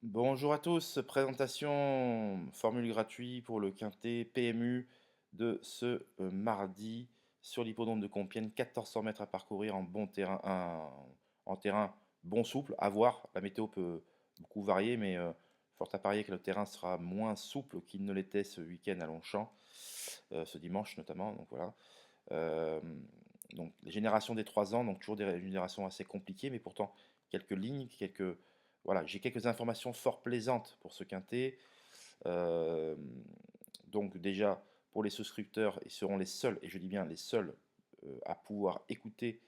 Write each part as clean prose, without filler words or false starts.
Bonjour à tous, présentation formule gratuit pour le quintet PMU de ce mardi sur l'hippodrome de Compiègne, 1400 mètres à parcourir en bon terrain, en terrain bon souple, à voir, la météo peut beaucoup varier, mais fort à parier que le terrain sera moins souple qu'il ne l'était ce week-end à Longchamp, ce dimanche notamment, donc voilà. Euh, donc les générations des 3 ans, donc toujours des générations assez compliquées, mais pourtant quelques lignes, voilà, j'ai quelques informations fort plaisantes pour ce quintet. Euh, donc déjà pour les souscripteurs, ils seront les seuls, et je dis bien les seuls, à pouvoir écouter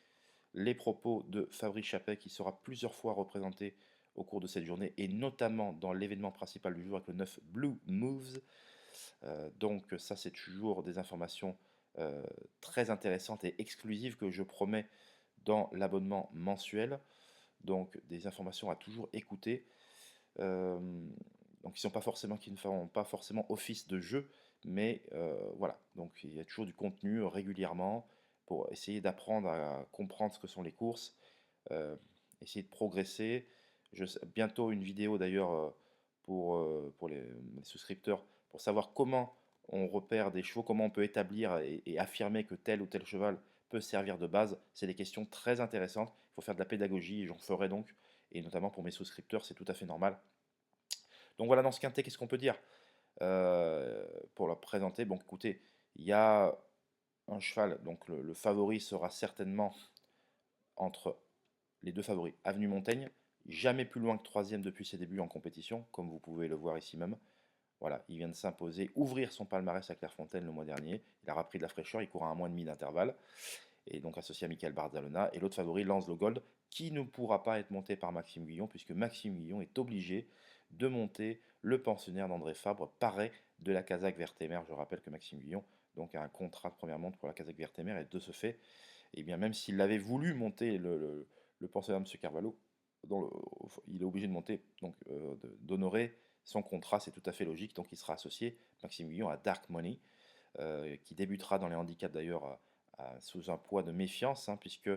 les propos de Fabrice Chappet qui sera plusieurs fois représenté au cours de cette journée et notamment dans l'événement principal du jour avec le 9 Blue Moves. Donc ça, c'est toujours des informations euh, très intéressantes et exclusives que je promets dans l'abonnement mensuel. Donc des informations à toujours écouter. Euh, donc qui ne feront pas forcément office de jeu, mais voilà. Donc il y a toujours du contenu régulièrement pour essayer d'apprendre à comprendre ce que sont les courses, euh, essayer de progresser. Bientôt une vidéo d'ailleurs pour les souscripteurs pour savoir comment on repère des chevaux, comment on peut établir et affirmer que tel ou tel cheval peut servir de base. C'est des questions très intéressantes. Il faut faire de la pédagogie et j'en ferai donc. Et notamment pour mes souscripteurs, c'est tout à fait normal. Donc voilà, dans ce quintet, qu'est-ce qu'on peut dire pour le présenter? Bon, écoutez, il y a un cheval, donc le favori sera certainement entre les deux favoris, Avenue Montaigne, jamais plus loin que troisième depuis ses débuts en compétition, comme vous pouvez le voir ici même. Voilà, il vient de s'imposer, ouvrir son palmarès à Clairefontaine le mois dernier. Il a repris de la fraîcheur, il court à 1 mois et demi d'intervalle, et donc associé à Michael Barzalona. Et l'autre favori, Lance le Gold, qui ne pourra pas être monté par Maxime Guillon, puisque Maxime Guillon est obligé de monter le pensionnaire d'André Fabre, paré de la Casaque Vertémer. Je rappelle que Maxime Guillon donc, a un contrat de première monte pour la Casaque Vertémer, et de ce fait, et bien même s'il avait voulu monter le pensionnaire de M. Carvalho, il est obligé de monter, donc d'honorer son contrat, c'est tout à fait logique, donc il sera associé, Maxime Guillon, à Dark Money, qui débutera dans les handicaps d'ailleurs sous un poids de méfiance, hein, puisque,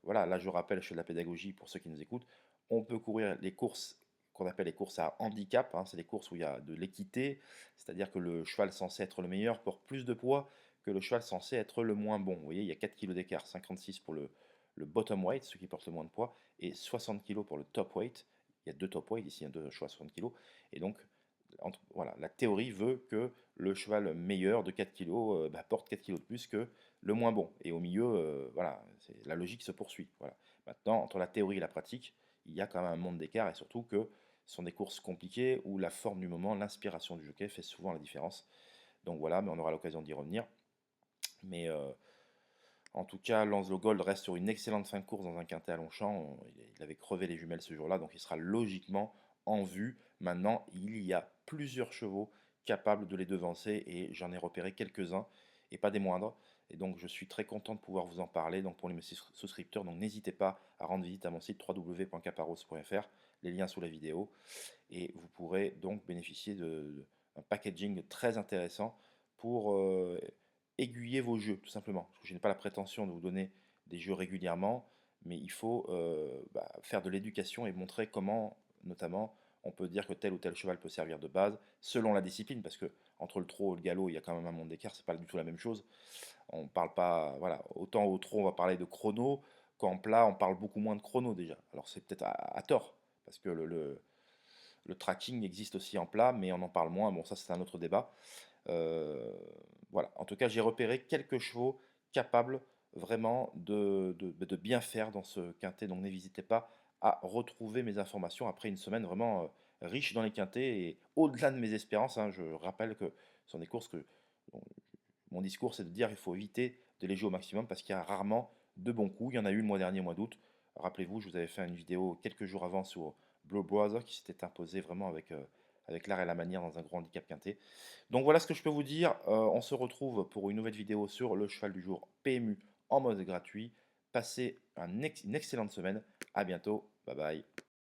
voilà, là je rappelle, je fais de la pédagogie pour ceux qui nous écoutent, on peut courir les courses qu'on appelle les courses à handicap, hein, c'est des courses où il y a de l'équité, c'est-à-dire que le cheval censé être le meilleur porte plus de poids que le cheval censé être le moins bon. Vous voyez, il y a 4 kg d'écart, 56 pour le bottom weight, ceux qui portent le moins de poids, et 60 kg pour le top weight. Il y a deux top weight, ici il y a deux choix à 60 kg, et donc voilà, la théorie veut que le cheval meilleur de 4 kg porte 4 kg de plus que le moins bon. Et au milieu, voilà, la logique se poursuit. Voilà. Maintenant, entre la théorie et la pratique, il y a quand même un monde d'écart et surtout que ce sont des courses compliquées où la forme du moment, l'inspiration du jockey fait souvent la différence. Donc voilà, mais on aura l'occasion d'y revenir. Mais en tout cas, Lancelot Gold reste sur une excellente fin de course dans un quintet à Longchamp. Il avait crevé les jumelles ce jour-là, donc il sera logiquement en vue. Maintenant, il y a plusieurs chevaux capables de les devancer et j'en ai repéré quelques-uns et pas des moindres. Et donc, je suis très content de pouvoir vous en parler. Donc, pour les souscripteurs, donc n'hésitez pas à rendre visite à mon site www.caparos.fr, les liens sous la vidéo, et vous pourrez donc bénéficier d'un packaging très intéressant pour aiguiller vos jeux, tout simplement. Parce que je n'ai pas la prétention de vous donner des jeux régulièrement, mais il faut faire de l'éducation et montrer comment, notamment, on peut dire que tel ou tel cheval peut servir de base, selon la discipline, parce que entre le trot et le galop, il y a quand même un monde d'écart, c'est pas du tout la même chose. On parle pas, voilà, autant au trot, on va parler de chrono, qu'en plat, on parle beaucoup moins de chrono déjà. Alors c'est peut-être à tort, parce que le tracking existe aussi en plat, mais on en parle moins. Bon, ça c'est un autre débat. Euh, voilà. En tout cas, j'ai repéré quelques chevaux capables vraiment de bien faire dans ce quintet. Donc n'hésitez pas à retrouver mes informations après une semaine vraiment riche dans les quintets et au-delà de mes espérances, hein. Je rappelle que ce sont des courses que bon, mon discours c'est de dire qu'il faut éviter de les jouer au maximum parce qu'il y a rarement de bons coups. Il y en a eu le mois dernier, au mois d'août. Rappelez-vous, je vous avais fait une vidéo quelques jours avant sur Blue Brother qui s'était imposé vraiment avec l'art et la manière dans un grand handicap quintet. Donc voilà ce que je peux vous dire. On se retrouve pour une nouvelle vidéo sur le cheval du jour PMU en mode gratuit. Passez une excellente semaine. À bientôt. Bye bye.